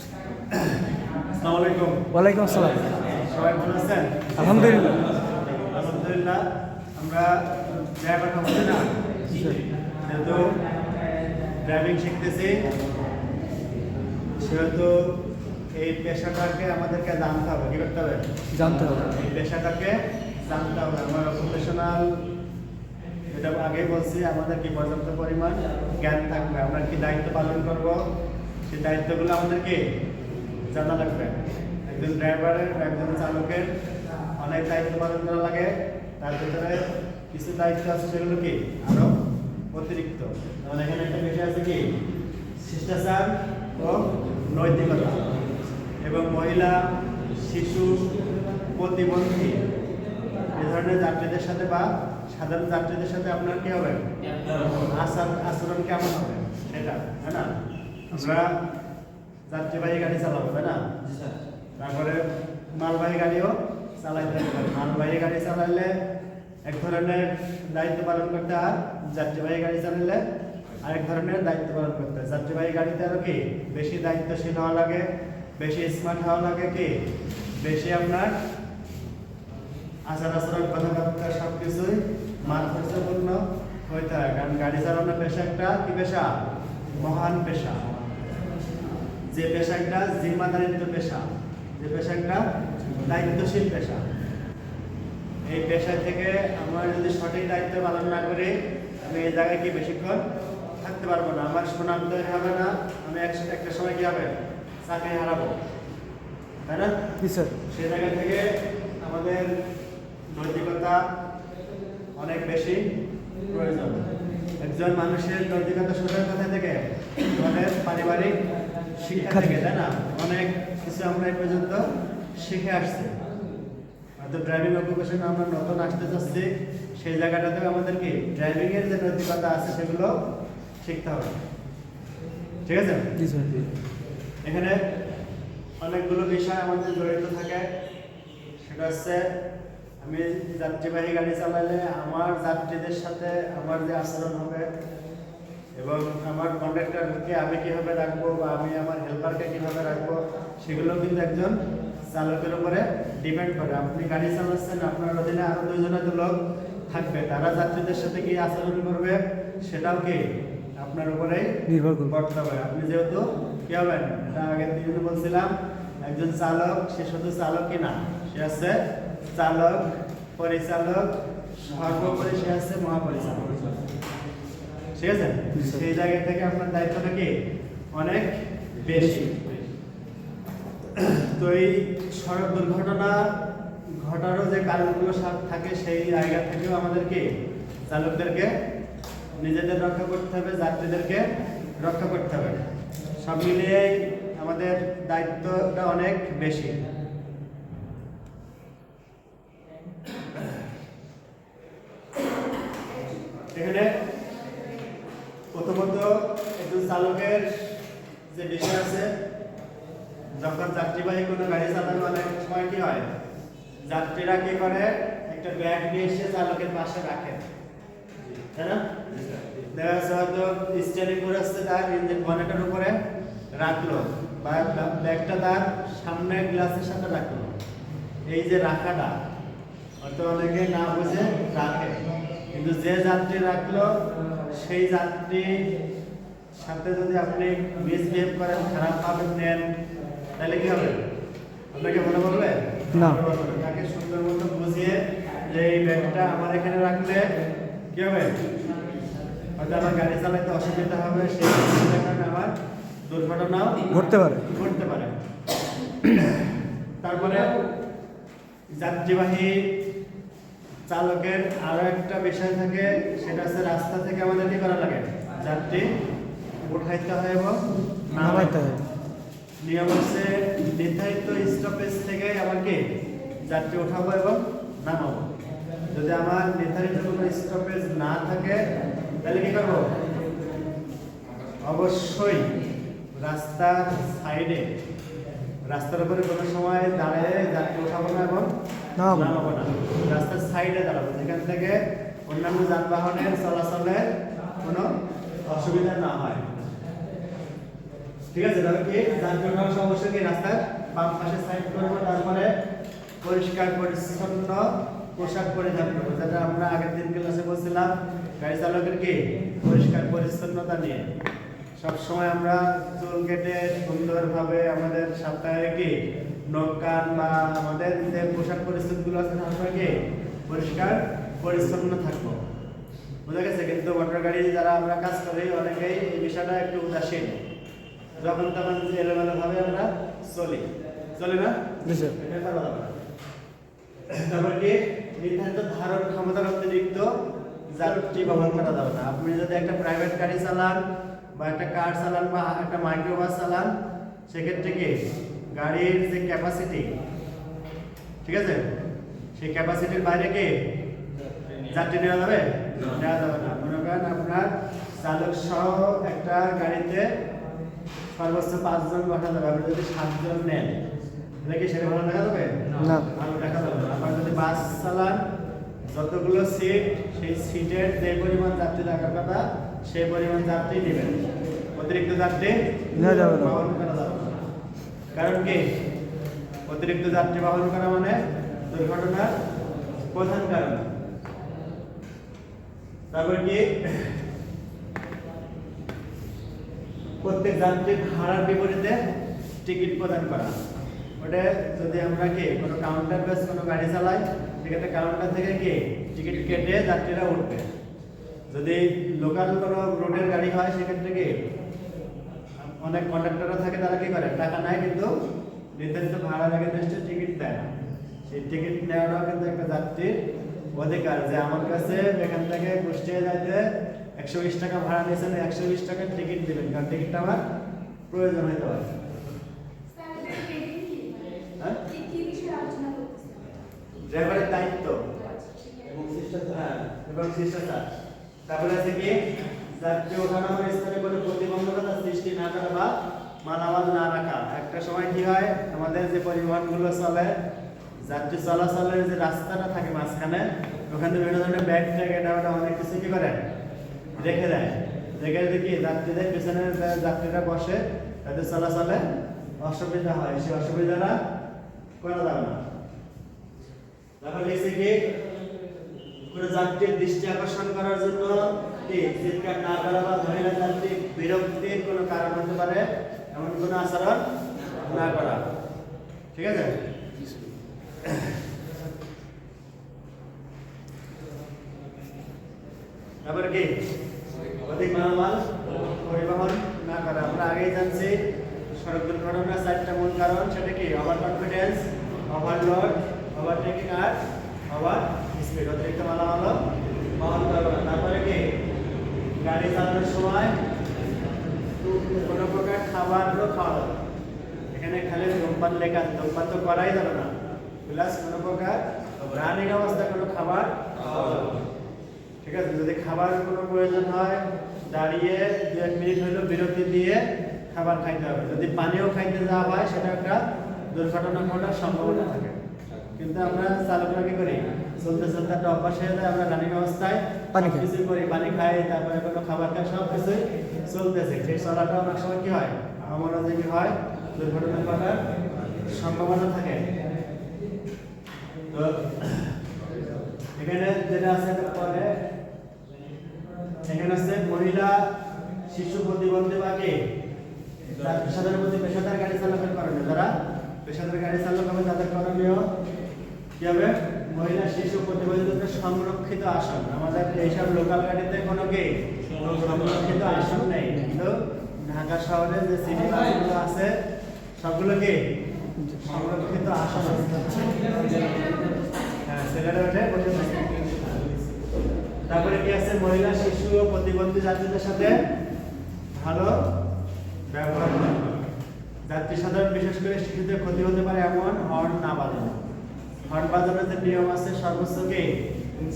আসসালামু আলাইকুম। ওয়ালাইকুম আসসালাম। সবাই ভালো আছেন? আলহামদুলিল্লাহ। আলহামদুলিল্লাহ। আমরা ড্রাইভার হচ্ছি না, যেহেতু ড্রাইভিং শিখতেছি, সেহেতু এই পেশাটাকে আমাদেরকে জানতে হবে। কি করতে হবে? জানতে হবে। এই পেশাটাকে জানতে হবে। আমার প্রফেশনাল, এটা আগেই বলছি, আমাদের কি পর্যাপ্ত পরিমাণ জ্ঞান থাকবে, আমরা কি দায়িত্ব পালন করব, সেই দায়িত্বগুলো আমাদেরকে জানা লাগবে। একজন ড্রাইভারের বা একজন চালকের অনেক দায়িত্ব পালন করা লাগে, তার ভিতরে কিছু দায়িত্ব আছে সেগুলো কি আরো অতিরিক্ত। যেমন এখানে একটা বিষয় আছে কি শিষ্টাচার ও নৈতিকতা, এবং মহিলা, শিশু, প্রতিবন্ধী এ ধরনের যাত্রীদের সাথে বা সাধারণ যাত্রীদের সাথে আপনার কি হবে, আচরণ কেমন হবে সেটা, তাই না? আমরা যাত্রীবাহী গাড়ি চালাবো, তাই না? তারপরে মালবাহী গাড়িও চালাইতে হবে। মালবাহী গাড়ি চালাইলে এক ধরনের দায়িত্ব পালন করতে, আর যাত্রীবাহী গাড়ি চালাইলে আরেক ধরনের দায়িত্ব পালন করতে হয়। যাত্রীবাহী গাড়িতে আরো কি বেশি দায়িত্বশীল হওয়া লাগে, বেশি স্মার্ট হওয়া লাগে, কি বেশি আপনার আচার আচরণ, কথাবার্তা সবকিছুই মাধুর্যপূর্ণ হইতে হয়। কারণ গাড়ি চালানোর পেশা একটা কি পেশা? মহান পেশা। যে পেশা একটা জিম্মাদারিত্ব পেশা, যে পেশা একটা দায়িত্বশীল পেশা। এই পেশা থেকে আমরা যদি সঠিক দায়িত্ব পালন না করি, আমি এই জায়গায় কি বেশিক্ষণ থাকতে পারবো না, আমার সুনাম তৈরি হবে না, আমি একটা সময় কি হবে, চাকরি হারাবো, তাই না? সেই জায়গা থেকে আমাদের নৈতিকতা অনেক বেশি প্রয়োজন। একজন মানুষের নৈতিকতা শুরুর কথা থেকে আমাদের পারিবারিক শিক্ষা থেকে, তাই না? অনেক কিছু আমরা এই পর্যন্ত শিখে আসছি। হয়তো ড্রাইভিং অকুপেশনে আমরা নতুন আসতে চাচ্ছি, সেই জায়গাটাতেও আমাদের কি ড্রাইভিং এর যে নৈতিকতা আছে সেগুলো শিখতে হবে। ঠিক আছে? এখানে অনেকগুলো বিষয় আমাদের জড়িত থাকে। সেটা হচ্ছে, আমি যাত্রীবাহী গাড়ি চালালে আমার যাত্রীদের সাথে আমার যে আচরণ হবে, এবং আমার কন্ডাক্টরকে আমি কিভাবে রাখবো বা আমি আমার হেল্পারকে কিভাবে রাখবো, সেগুলো কিন্তু একজন চালকের উপরে ডিপেন্ড করে। আপনি গাড়ি চালাচ্ছেন, আপনার অধীনে আরো দুইজনে তো লোক থাকবে, তারা যাত্রীদের সাথে কি আচরণ করবে সেটাও কি আপনার উপরেই নির্ভর করতে হবে। আপনি যেহেতু কি হবেন, এটা আগের দিন বলছিলাম, একজন চালক সে শুধু চালক কি না, সে আছে চালক, পরিচালক, সর্বোপরি সে আছে মহাপরিচালক। ঠিক আছে? সেই জায়গা থেকে আপনার দায়িত্বটা কি অনেক বেশি। তো এই সড়ক দুর্ঘটনা ঘটারও যে কারণগুলো থাকে, সেই জায়গা থেকেও আমাদেরকে চালকদেরকে নিজেদের রক্ষা করতে হবে, যাত্রীদেরকে রক্ষা করতে হবে। সব মিলিয়ে আমাদের দায়িত্বটা অনেক বেশি। এখানে প্রথমত একজন চালকের যে বিষয় আছে, যখন যাত্রীবাহী কোনো গাড়ি চালানো অনেক সময় কি হয়, যাত্রীরা কি করে, একটা ব্যাগ নিয়ে এসে চালকের পাশে রাখে, তাই না? দেখা যাচ্ছে হয়তো স্টিয়ারিং করে আসছে, তার ইঞ্জিন বনেটের উপরে রাখলো, বা ব্যাগটা তার সামনে গ্লাসের সাথে রাখলো। এই যে রাখাটা হয়তো অনেকে না বুঝে রাখে, কিন্তু যে যাত্রী রাখলো সেই যাত্রীর সাথে যদি আপনি মিসবিহেভ করেন, খারাপভাবে নেন, তাহলে কি হবে? আপনাকে মনে বলবে না, তাকে সুন্দর মতো বুঝিয়ে যে এই ব্যাগটা আমার এখানে রাখলে কি হবে, হয়তো আমার গাড়ি চালাতে অসুবিধা হবে, সেই কারণে আমার দুর্ঘটনাও ঘটতে পারে। তারপরে যাত্রীবাহী চালকের আরো একটা বিষয় থাকে, সেটা হচ্ছে রাস্তা থেকে আমাদের কি করা লাগে, যাত্রী উঠাইতে হয় এবং নামাইতে হয়। নিয়ম হচ্ছে নির্ধারিত স্টপেজ থেকে আবার কি যাত্রী উঠাবো এবং নামাবো। যদি আমার নির্ধারিত কোনো স্টপেজ না থাকে, তাহলে কি করবো, অবশ্যই রাস্তার সাইডে, রাস্তার উপরে কোনো সময় দাঁড়িয়ে যাত্রী উঠাবো না এবং নামাবো না, রাস্তার সাইডে দাঁড়াবো, যেখান থেকে অন্যান্য যানবাহনের চলাচলের কোনো অসুবিধা না হয়। ঠিক আছে, তাহলে কি যানজট হওয়ার সমস্যা কি রাস্তার বাম পাশে সাইড করবো, তারপরে পরিষ্কার পরিচ্ছন্ন পোশাক পরিধান করবো, যেটা আমরা আগের দিন ক্লাসে বলছিলাম গাড়ি চালকের কি পরিষ্কার পরিচ্ছন্নতা নিয়ে। সব সময় আমরা চুল কেটে সুন্দরভাবে আমাদের সপ্তাহে কি নখ কান বা আমাদের যে পোশাক পরিচ্ছদগুলো আছে সবসময় কি পরিষ্কার পরিচ্ছন্ন থাকবো, বুঝা গেছে। কিন্তু মোটর গাড়ি যারা আমরা কাজ করি অনেকেই এই বিষয়টা একটু উদাসীন, যখন তখন এলোমেলো ভাবে আমরা চলি না। জি স্যার। এটা করা যাবে না। তারপর কি নির্ধারিত ধারণ ক্ষমতার অতিরিক্ত যাত্রী বহন করা যাবে না। আপনি যদি একটা প্রাইভেট গাড়ি চালান বা একটা কার চালান বা একটা মাইক্রোবাস চালান, সেক্ষেত্রে কি গাড়ির যে ক্যাপাসিটি, ঠিক আছে, সেই ক্যাপাসিটির বাইরে কি যাত্রী নেওয়া যাবে না। মনে করেন আপনার চালক সহ একটা গাড়িতে সর্বোচ্চ 5 জন বসা যাবে। আপনি যদি 7 জন নেন তাহলে কি সেটা ভালো দেখা যাবে না। ভালো দেখা যাবে না। আবার যদি বাস চালান, যতগুলো সিট, সেই সিটের যে পরিমাণ যাত্রী থাকার কথা সেই পরিমাণ যাত্রী নেবেন, অতিরিক্ত যাত্রী নেওয়া যাবে না। বহন করা যাবে না। কারণ কি অতিরিক্ত যাত্রী বহন করা মানে দুর্ঘটনার প্রধান কারণ। তারপর কি প্রত্যেক যাত্রী ভাড়ার বিপরীতে টিকিট প্রদান করা। ওটা যদি আমরা কি কোনো কাউন্টার বেস কোনো গাড়ি চালাই, সেক্ষেত্রে কাউন্টার থেকে কি টিকিট কেটে যাত্রীরা উঠবে। যদি লোকাল কোনো রুটের গাড়ি হয় সেক্ষেত্রে কি অনেক কন্ডাক্টররা থাকে, তারা কি করে টাকা নেয় কিন্তু নির্ধারিত ভাড়া লাগে নিশ্চয় টিকিট দেয় না। সেই টিকিট নেওয়াটাও কিন্তু একটা যাত্রীর অধিকার, যে আমার কাছে এখান থেকে কুষ্টিয়া যাইতে 120 টাকা ভাড়া নিয়েছেন, 120 টাকার টিকিট দেবেন, কারণ টিকিটটা আমার প্রয়োজন হতে পারে। হ্যাঁ, ড্রাইভারের দায়িত্ব এবং শিষ্টাচার। তারপরে আছে কি যাত্রী ওঠানামার স্থানে কোনো প্রতিবন্ধকতা সৃষ্টি না করা বা মালামাল না রাখা। একটা সময় কি হয়, আমাদের যে পরিবহনগুলো চলে, যাত্রী চলাচলের যে রাস্তাটা থাকে মাঝখানে, ওখানে বিভিন্ন ধরনের ব্যাগ ট্যাগ এটা ওটা অনেক কিছু কি করে রেখে দেয়। রেখে দেখি যাত্রীদের পেছনে যাত্রীরা বসে, তাদের চলাচলে অসুবিধা হয়, সেই অসুবিধাটা করা যাবে না। তারপর লিখছে কি কোনো যাত্রীর দৃষ্টি আকর্ষণ করার জন্য কি চিৎকার না করা বা মহিলা যাত্রী বিরক্তির কোনো কারণ হতে পারে এমন কোনো আচরণ না করা, ঠিক আছে। তারপরে কি অধিক মালামাল পরিবহন না করা। আমরা আগেই জানছি সড়ক দুর্ঘটনার 4টা মূল কারণ, সেটা কি ওভার কনফিডেন্স, ওভারলোড, ওভারটেকিং আর ওভার স্পিড। অতিরিক্ত মালামাল বহন করা। তারপরে কি গাড়ি চালানোর সময় কোনো প্রকার খাবারও খাওয়া যাবে। এখানে খালি ধূমপান লেখা আছে, ধূমপান তো করাই যাবে না, প্লাস কোনো প্রকার রানিং অবস্থায় কোনো খাবার খাওয়া যাবে না, ঠিক আছে। যদি খাবার কোনো প্রয়োজন হয় দাঁড়িয়ে 2-1 মিনিট হলেও বিরতি দিয়ে খাবার খাইতে হবে। যদি পানিও খাইতে যাওয়া হয় সেটা একটা দুর্ঘটনা ঘটার সম্ভাবনা থাকে। কিন্তু আমরা চালকরা কি করি, চলতে চলতে একটা অভ্যাস হয়ে যায়, আমরা রানিং অবস্থায় পানি খাই। কিছু করি, পানি খাই, তারপরে কোনো খাবার খাই, সব কিছুই চলতেছে। সেই চলাটা অনেক সময় কি হয়, অমনোযোগী হয়, দুর্ঘটনা ঘটার সম্ভাবনা থাকে। তো এখানে যেটা আছে পরে, এখানে আছে মহিলা শিশু প্রতিবন্ধী বা কে পেশাদার প্রতি পেশাদার গাড়ি চালকের করণীয়। যারা পেশাদার গাড়ি চালক হবে তাদের করণীয় কি হবে, মহিলা শিশু প্রতিবন্ধীদের সংরক্ষিত আসন। আমাদের এইসব লোকাল গাড়িতে কোনো কি সংরক্ষিত আসন নেই, কিন্তু ঢাকা শহরে যে সিটি বাসগুলো আছে সবগুলো কি সংরক্ষিত আসন আছে। হ্যাঁ, ছেলেরা ওঠে বসে থাকে। তারপরে কি আছে, মহিলা শিশু ও প্রতিবন্ধী যাত্রীদের সাথে ভালো ব্যবহার করা। যাত্রী সাধারণ বিশেষ করে শিশুদের ক্ষতি হতে পারে এমন হর্ন না বাজানো। হর্ন বাজানোর যে নিয়ম আছে সর্বোচ্চ কি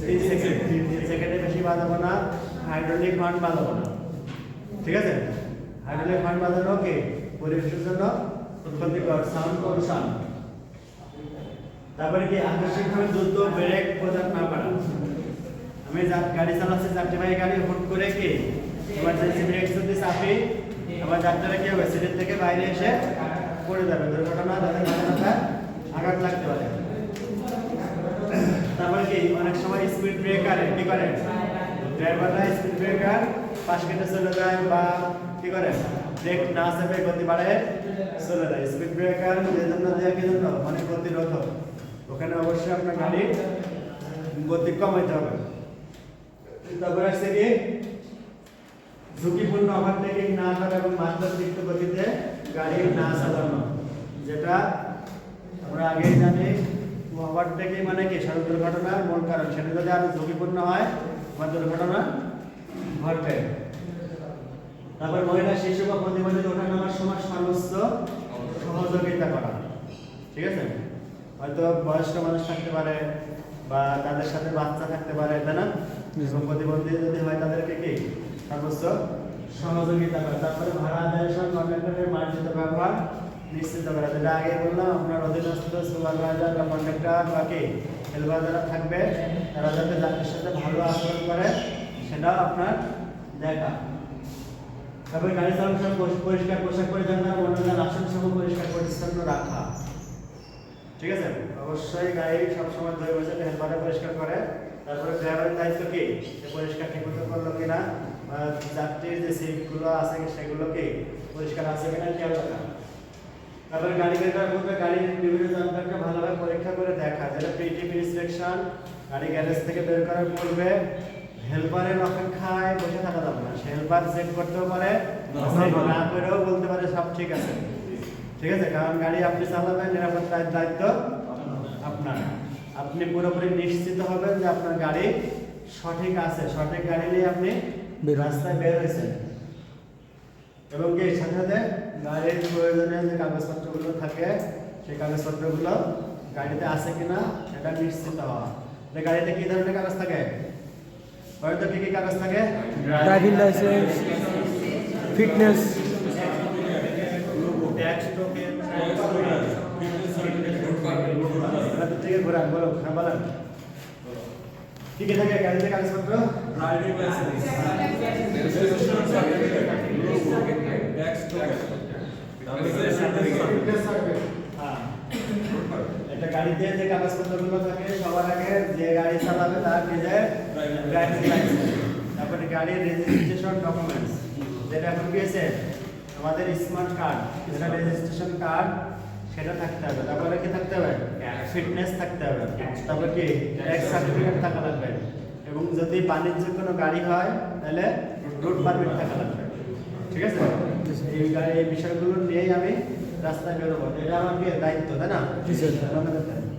3 সেকেন্ড, 3 সেকেন্ডের বেশি বাজাবো না। হাইড্রোলিক হর্ন বাজাবো না, ঠিক আছে। হাইড্রোলিক হর্ন বাজানো কি পরিবেশের জন্য ক্ষতিকর, সাউন্ড পলিউশন। তারপরে কি আকস্মিকভাবে দ্রুত ব্রেক প্রদান না করা। আমি গাড়ি চালাচ্ছি, যাত্রীবাহী গাড়ি হুট করে কি ইমার্জেন্সি ব্রেক যদি চাপি আবার যাত্রাটা কি হবে সিটের থেকে বাইরে এসে পড়ে যাবে, দুর্ঘটনা তাদের মাথায় আঘাত লাগতে পারে। তারপরে কি অনেক সময় স্পিড ব্রেকারে কি করে ড্রাইভাররা স্পিড ব্রেকার পাশ কেটে চলে যায় বা কি করে ব্রেক না চেপে গতি বাড়ায় চলে যায়। স্পিড ব্রেকার যে জন্য দেয় কি জন্য মানে গতিরোধক, ওখানে অবশ্যই আপনার গাড়ির গতি কমাইতে হবে। তারপরে আসছে কি ঝুঁকিপূর্ণ ওভারটেকিং না করা এবং মাত্রাতিরিক্ত গতিতে গাড়ি না চালানো, যেটা আমরা আগেই জানি ওভারটেকিং মানে কি সড়ক দুর্ঘটনার মূল কারণ। সেটা যদি আরো ঝুঁকিপূর্ণ হয় বা দুর্ঘটনা ঘটবে। তারপর মহিলা শিশু বা প্রতিবন্ধী ওঠা নামার সময় সর্বোচ্চ সহযোগিতা করা, ঠিক আছে। হয়তো বয়স্ক মানুষ থাকতে পারে বা তাদের সাথে বাচ্চা থাকতে পারে, তাই না? এবং প্রতিবন্ধী যদি হয় তাদেরকে কি সর্বোচ্চ সহযোগিতা করা। তারপরে ভাড়া আদায়ের সময় কন্ডাক্টরের মার্জিত ব্যবহার নিশ্চিত করা, যেটা আগে বললাম আপনার অধীনস্থ সুপারভাইজার বা কন্ডাক্টর বা কি হেল্পার যারা থাকবে তারা যাতে যাত্রীর সাথে ভালো আচরণ করে সেটাও আপনার দেখা। তারপরে গাড়ি চালানোর সময় পরিষ্কার পোশাক পরিধান করা, অন্যান্য আসন সহ পরিষ্কার পরিচ্ছন্ন রাখা, ঠিক আছে। অবশ্যই গাড়ি সবসময় ধরে বসে হেল্পারে পরিষ্কার করে। তারপরে ড্রাইভারের দায়িত্ব কি সে পরিষ্কার ঠিকমতো করলো কিনা, যাত্রীর যে সিটগুলো আছে সেগুলোকে পরিষ্কার আছে কিনা খেয়াল রাখা। তারপরে গাড়ি বের করার পূর্বে গাড়ির বিভিন্ন যন্ত্রকে ভালোভাবে পরীক্ষা করে দেখা, যেটা প্রিটিভ ইন্সপেকশন। গাড়ি গ্যারেজ থেকে বের করার পূর্বে হেল্পারের অপেক্ষায় বসে থাকা যাবে না। সে হেল্পার চেক করতেও পারে, না করেও বলতে পারে সব ঠিক আছে, ঠিক আছে। কারণ গাড়ি আপনি চালাবেন, নিরাপত্তার দায়িত্ব আপনার। আপনি পুরোপুরি নিশ্চিত হবেন যে আপনার গাড়ি সঠিক আছে, সঠিক গাড়ি নিয়ে আপনি রাস্তায় বের হয়েছেন। এবং কি সাথে সাথে গাড়ির প্রয়োজনীয় যে কাগজপত্রগুলো থাকে সেই কাগজপত্রগুলো গাড়িতে আছে কিনা সেটা নিশ্চিত হওয়া। গাড়িতে কি ধরনের কাগজ থাকে? হয়তো কি কি কাগজ থাকে? Driving licence, fitness, tax token, থেকে ঘোরান, বলো হ্যাঁ বলেন কি কি থাকে গাড়িতে কাগজপত্র? Driving licence, registration certificate, logo, tax token, হ্যাঁ, এটা গাড়িতে যে কাগজপত্রগুলো থাকে সবার আগে যে গাড়ি চালাবে তার নিজের ড্রাইভিং লাইসেন্স, তারপরে গাড়ির রেজিস্ট্রেশন ডকুমেন্টস, যেটা এখন গিয়েছে আমাদের স্মার্ট কার্ড, যেটা রেজিস্ট্রেশন কার্ড সেটা থাকতে হবে। তারপরে কি থাকতে হবে? ফিটনেস থাকতে হবে। তারপরে কি ট্যাক্স সার্টিফিকেট থাকা লাগবে। এবং যদি বাণিজ্যিক কোনো গাড়ি হয় তাহলে রুট পারমিট থাকা লাগবে, ঠিক আছে। এই গাড়ি এই বিষয়গুলো নিয়েই আমি রাস্তায় বেরোবো, এটা আমার কি দায়িত্ব, তাই না? জি স্যার। আপনাদের দায়িত্ব।